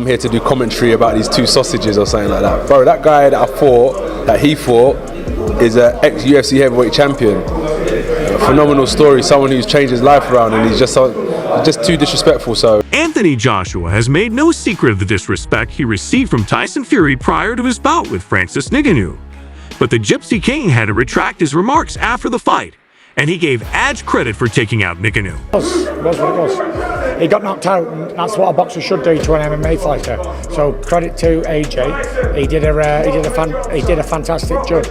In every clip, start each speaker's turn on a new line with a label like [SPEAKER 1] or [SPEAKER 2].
[SPEAKER 1] I'm here to do commentary about these two sausages or something like that. Bro, that guy that he fought, is an ex-UFC heavyweight champion. A phenomenal story, someone who's changed his life around, and he's just too disrespectful. So
[SPEAKER 2] Anthony Joshua has made no secret of the disrespect he received from Tyson Fury prior to his bout with Francis Ngannou. But the Gypsy King had to retract his remarks after the fight, and he gave Edge credit for taking out Ngannou.
[SPEAKER 3] It was what it was. He got knocked out, and that's what a boxer should do to an MMA fighter. So credit to AJ. He did a fantastic job.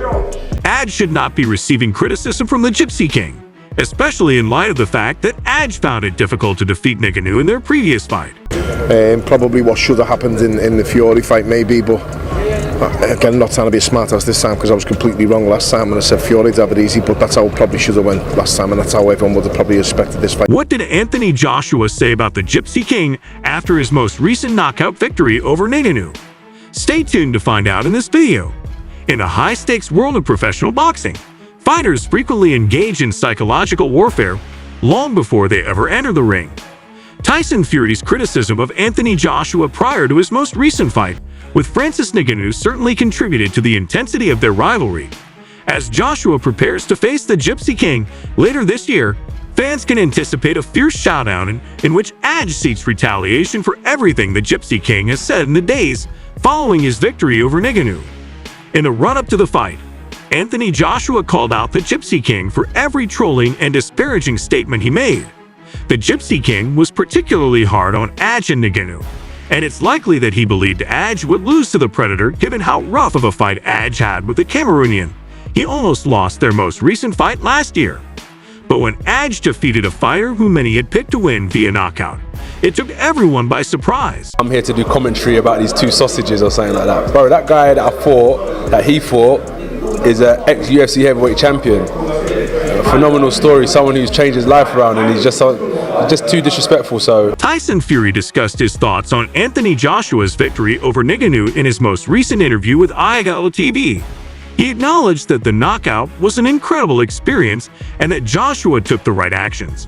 [SPEAKER 2] Edge should not be receiving criticism from the Gypsy King, especially in light of the fact that Edge found it difficult to defeat Ngannou in their previous fight.
[SPEAKER 4] Probably what should have happened in the Fury fight, maybe, but again, not trying to be a smart ass this time because I was completely wrong last time when I said Fury'd have it easy, but that's how it probably should have went last time, and that's how everyone would have probably expected this fight.
[SPEAKER 2] What did Anthony Joshua say about the Gypsy King after his most recent knockout victory over Ngannou? Stay tuned to find out in this video. In the high-stakes world of professional boxing, fighters frequently engage in psychological warfare long before they ever enter the ring. Tyson Fury's criticism of Anthony Joshua prior to his most recent fight with Francis Ngannou certainly contributed to the intensity of their rivalry. As Joshua prepares to face the Gypsy King later this year, fans can anticipate a fierce showdown in which Edge seeks retaliation for everything the Gypsy King has said in the days following his victory over Ngannou. In the run-up to the fight, Anthony Joshua called out the Gypsy King for every trolling and disparaging statement he made. The Gypsy King was particularly hard on Edge and Ngannou, and it's likely that he believed Edge would lose to the Predator given how rough of a fight Edge had with the Cameroonian. He almost lost their most recent fight last year. But when Edge defeated a fighter who many had picked to win via knockout, it took everyone by surprise.
[SPEAKER 1] I'm here to do commentary about these two sausages or something like that. Bro, that guy that he fought, is an ex-UFC heavyweight champion. A phenomenal story, someone who's changed his life around, and he's just too disrespectful. So
[SPEAKER 2] Tyson Fury discussed his thoughts on Anthony Joshua's victory over Ngannou in his most recent interview with Saga TV. He acknowledged that the knockout was an incredible experience and that Joshua took the right actions.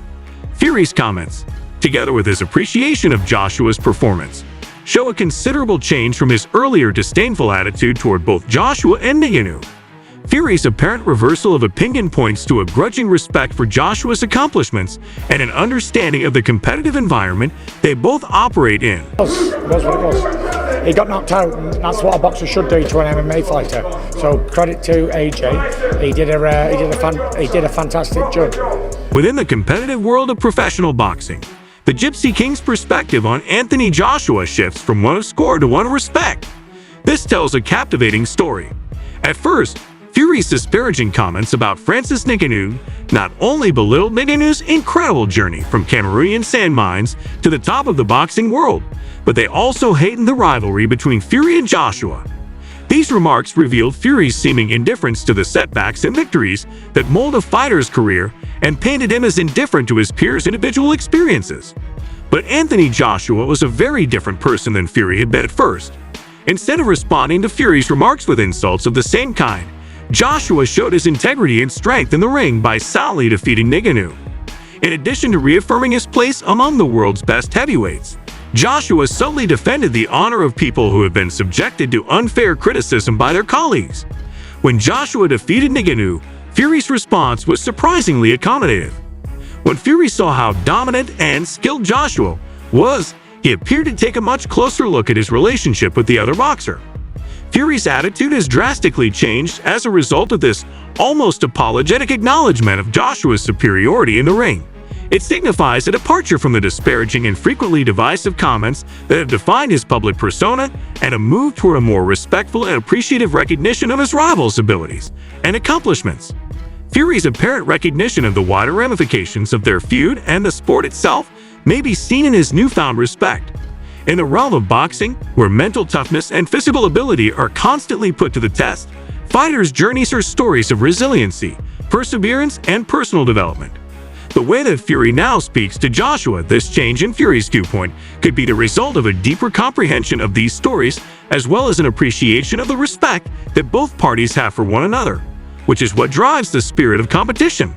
[SPEAKER 2] Fury's comments, together with his appreciation of Joshua's performance, show a considerable change from his earlier disdainful attitude toward both Joshua and Ngannou. Fury's apparent reversal of opinion points to a grudging respect for Joshua's accomplishments and an understanding of the competitive environment they both operate in.
[SPEAKER 3] It was what it was. He got knocked out, and that's what a boxer should do to an MMA fighter. So credit to AJ. He did a fantastic job.
[SPEAKER 2] Within the competitive world of professional boxing, the Gypsy King's perspective on Anthony Joshua shifts from one of score to one of respect. This tells a captivating story. At first, Fury's disparaging comments about Francis Ngannou not only belittled Ngannou's incredible journey from Cameroonian sand mines to the top of the boxing world, but they also heightened the rivalry between Fury and Joshua. These remarks revealed Fury's seeming indifference to the setbacks and victories that mold a fighter's career and painted him as indifferent to his peers' individual experiences. But Anthony Joshua was a very different person than Fury had been at first. Instead of responding to Fury's remarks with insults of the same kind, Joshua showed his integrity and strength in the ring by soundly defeating Ngannou. In addition to reaffirming his place among the world's best heavyweights, Joshua subtly defended the honor of people who have been subjected to unfair criticism by their colleagues. When Joshua defeated Ngannou, Fury's response was surprisingly accommodative. When Fury saw how dominant and skilled Joshua was, he appeared to take a much closer look at his relationship with the other boxer. Fury's attitude has drastically changed as a result of this almost apologetic acknowledgement of Joshua's superiority in the ring. It signifies a departure from the disparaging and frequently divisive comments that have defined his public persona and a move toward a more respectful and appreciative recognition of his rival's abilities and accomplishments. Fury's apparent recognition of the wider ramifications of their feud and the sport itself may be seen in his newfound respect. In the realm of boxing, where mental toughness and physical ability are constantly put to the test, fighters' journeys are stories of resiliency, perseverance, and personal development. The way that Fury now speaks to Joshua, this change in Fury's viewpoint, could be the result of a deeper comprehension of these stories, as well as an appreciation of the respect that both parties have for one another, which is what drives the spirit of competition.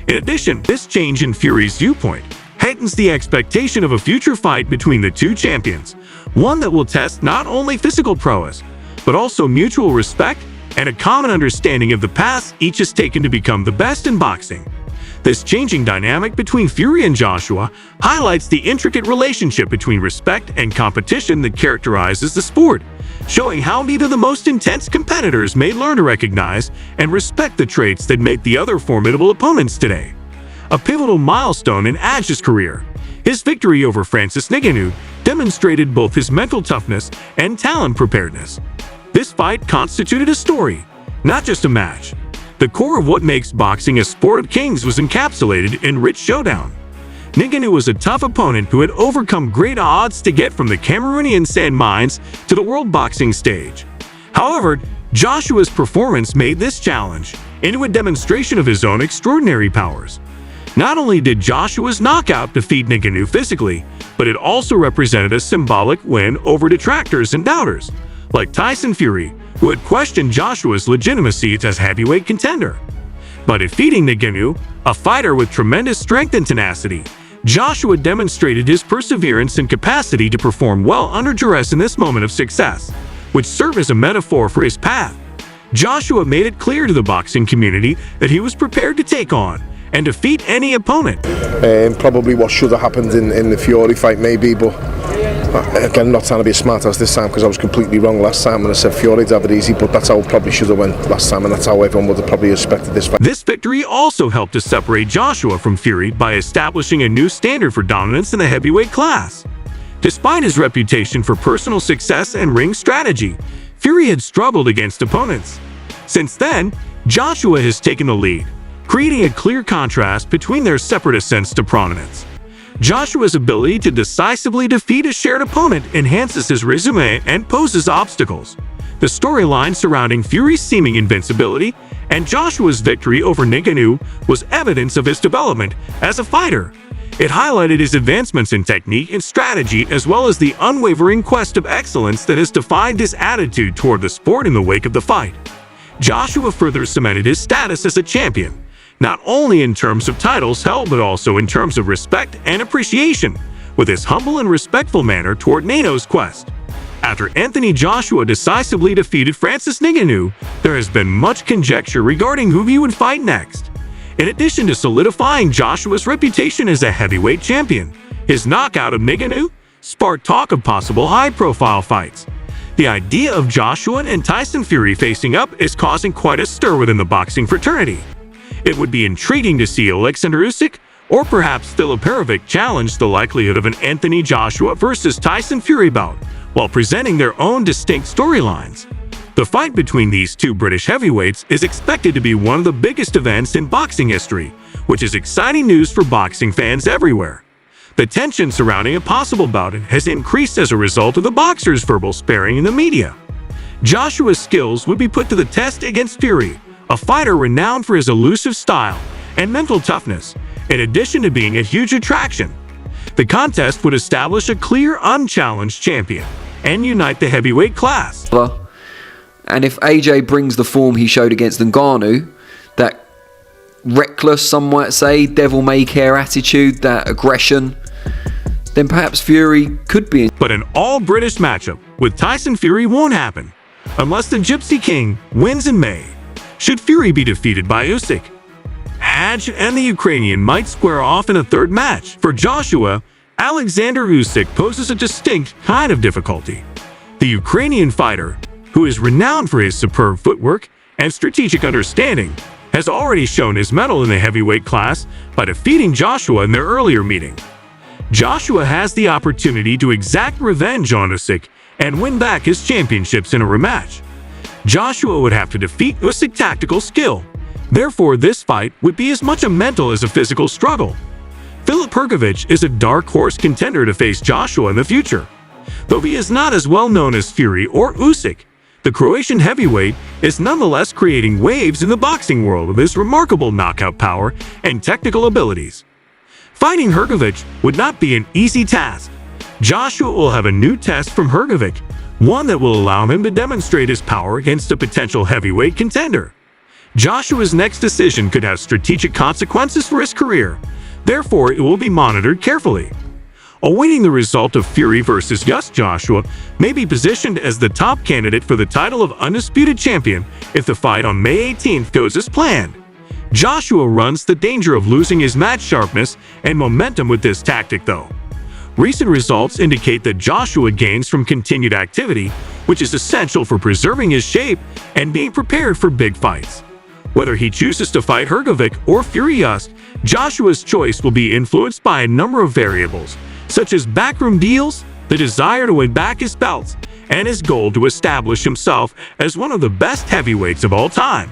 [SPEAKER 2] In addition, this change in Fury's viewpoint heightens the expectation of a future fight between the two champions, one that will test not only physical prowess, but also mutual respect and a common understanding of the paths each has taken to become the best in boxing. This changing dynamic between Fury and Joshua highlights the intricate relationship between respect and competition that characterizes the sport, showing how even the most intense competitors may learn to recognize and respect the traits that make the other formidable opponents today. A pivotal milestone in Edge's career, his victory over Francis Ngannou demonstrated both his mental toughness and talent preparedness. This fight constituted a story, not just a match. The core of what makes boxing a sport of kings was encapsulated in rich showdown. Ngannou was a tough opponent who had overcome great odds to get from the Cameroonian sand mines to the world boxing stage. However, Joshua's performance made this challenge into a demonstration of his own extraordinary powers. Not only did Joshua's knockout defeat Ngannou physically, but it also represented a symbolic win over detractors and doubters, like Tyson Fury, who had questioned Joshua's legitimacy as heavyweight contender. By defeating Ngannou, a fighter with tremendous strength and tenacity, Joshua demonstrated his perseverance and capacity to perform well under duress in this moment of success, which served as a metaphor for his path. Joshua made it clear to the boxing community that he was prepared to take on and defeat any opponent.
[SPEAKER 4] Probably what should have happened in the Fury fight maybe, but again, not trying to be a smart ass this time because I was completely wrong last time when I said Fury'd have it easy, but that's how it probably should have went last time, and that's how everyone would have probably expected this fight.
[SPEAKER 2] This victory also helped to separate Joshua from Fury by establishing a new standard for dominance in the heavyweight class. Despite his reputation for personal success and ring strategy, Fury had struggled against opponents. Since then, Joshua has taken the lead, creating a clear contrast between their separate ascents to prominence. Joshua's ability to decisively defeat a shared opponent enhances his resume and poses obstacles. The storyline surrounding Fury's seeming invincibility and Joshua's victory over Ngannou was evidence of his development as a fighter. It highlighted his advancements in technique and strategy, as well as the unwavering quest of excellence that has defined his attitude toward the sport in the wake of the fight. Joshua further cemented his status as a champion, not only in terms of titles held but also in terms of respect and appreciation, with his humble and respectful manner toward Nganou's quest. After Anthony Joshua decisively defeated Francis Ngannou, there has been much conjecture regarding who he would fight next. In addition to solidifying Joshua's reputation as a heavyweight champion, his knockout of Ngannou sparked talk of possible high-profile fights. The idea of Joshua and Tyson Fury facing up is causing quite a stir within the boxing fraternity. It would be intriguing to see Alexander Usyk or perhaps Filip Perovic challenge the likelihood of an Anthony Joshua versus Tyson Fury bout, while presenting their own distinct storylines. The fight between these two British heavyweights is expected to be one of the biggest events in boxing history, which is exciting news for boxing fans everywhere. The tension surrounding a possible bout has increased as a result of the boxers' verbal sparring in the media. Joshua's skills would be put to the test against Fury, a fighter renowned for his elusive style and mental toughness, in addition to being a huge attraction. The contest would establish a clear, unchallenged champion and unite the heavyweight class.
[SPEAKER 5] And if AJ brings the form he showed against Ngannou, that reckless, some might say, devil-may-care attitude, that aggression, then perhaps Fury could be.
[SPEAKER 2] But an all-British matchup with Tyson Fury won't happen unless the Gypsy King wins in May. Should Fury be defeated by Usyk, Edge and the Ukrainian might square off in a third match. For Joshua, Alexander Usyk poses a distinct kind of difficulty. The Ukrainian fighter, who is renowned for his superb footwork and strategic understanding, has already shown his mettle in the heavyweight class by defeating Joshua in their earlier meeting. Joshua has the opportunity to exact revenge on Usyk and win back his championships in a rematch. Joshua would have to defeat Usyk's tactical skill. Therefore, this fight would be as much a mental as a physical struggle. Filip Perovic is a dark horse contender to face Joshua in the future. Though he is not as well known as Fury or Usyk, the Croatian heavyweight is nonetheless creating waves in the boxing world with his remarkable knockout power and technical abilities. Fighting Hrgovic would not be an easy task. Joshua will have a new test from Hrgovic, one that will allow him to demonstrate his power against a potential heavyweight contender. Joshua's next decision could have strategic consequences for his career, Therefore, it will be monitored carefully. Awaiting the result of Fury versus Joshua may be positioned as the top candidate for the title of Undisputed Champion if the fight on May 18th goes as planned. Joshua runs the danger of losing his match sharpness and momentum with this tactic though. Recent results indicate that Joshua gains from continued activity, which is essential for preserving his shape and being prepared for big fights. Whether he chooses to fight Hrgovic or Fury, Joshua's choice will be influenced by a number of variables, such as backroom deals, the desire to win back his belts, and his goal to establish himself as one of the best heavyweights of all time.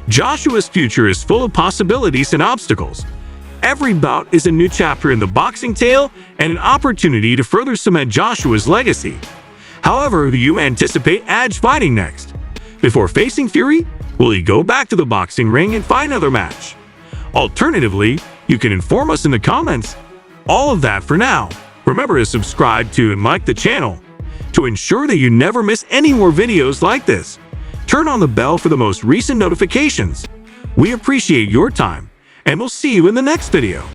[SPEAKER 2] Joshua's future is full of possibilities and obstacles. Every bout is a new chapter in the boxing tale and an opportunity to further cement Joshua's legacy. However, do you anticipate Edge fighting next? Before facing Fury, will he go back to the boxing ring and fight another match? Alternatively, you can inform us in the comments. All of that for now. Remember to subscribe to and like the channel. To ensure that you never miss any more videos like this, turn on the bell for the most recent notifications. We appreciate your time, and we'll see you in the next video.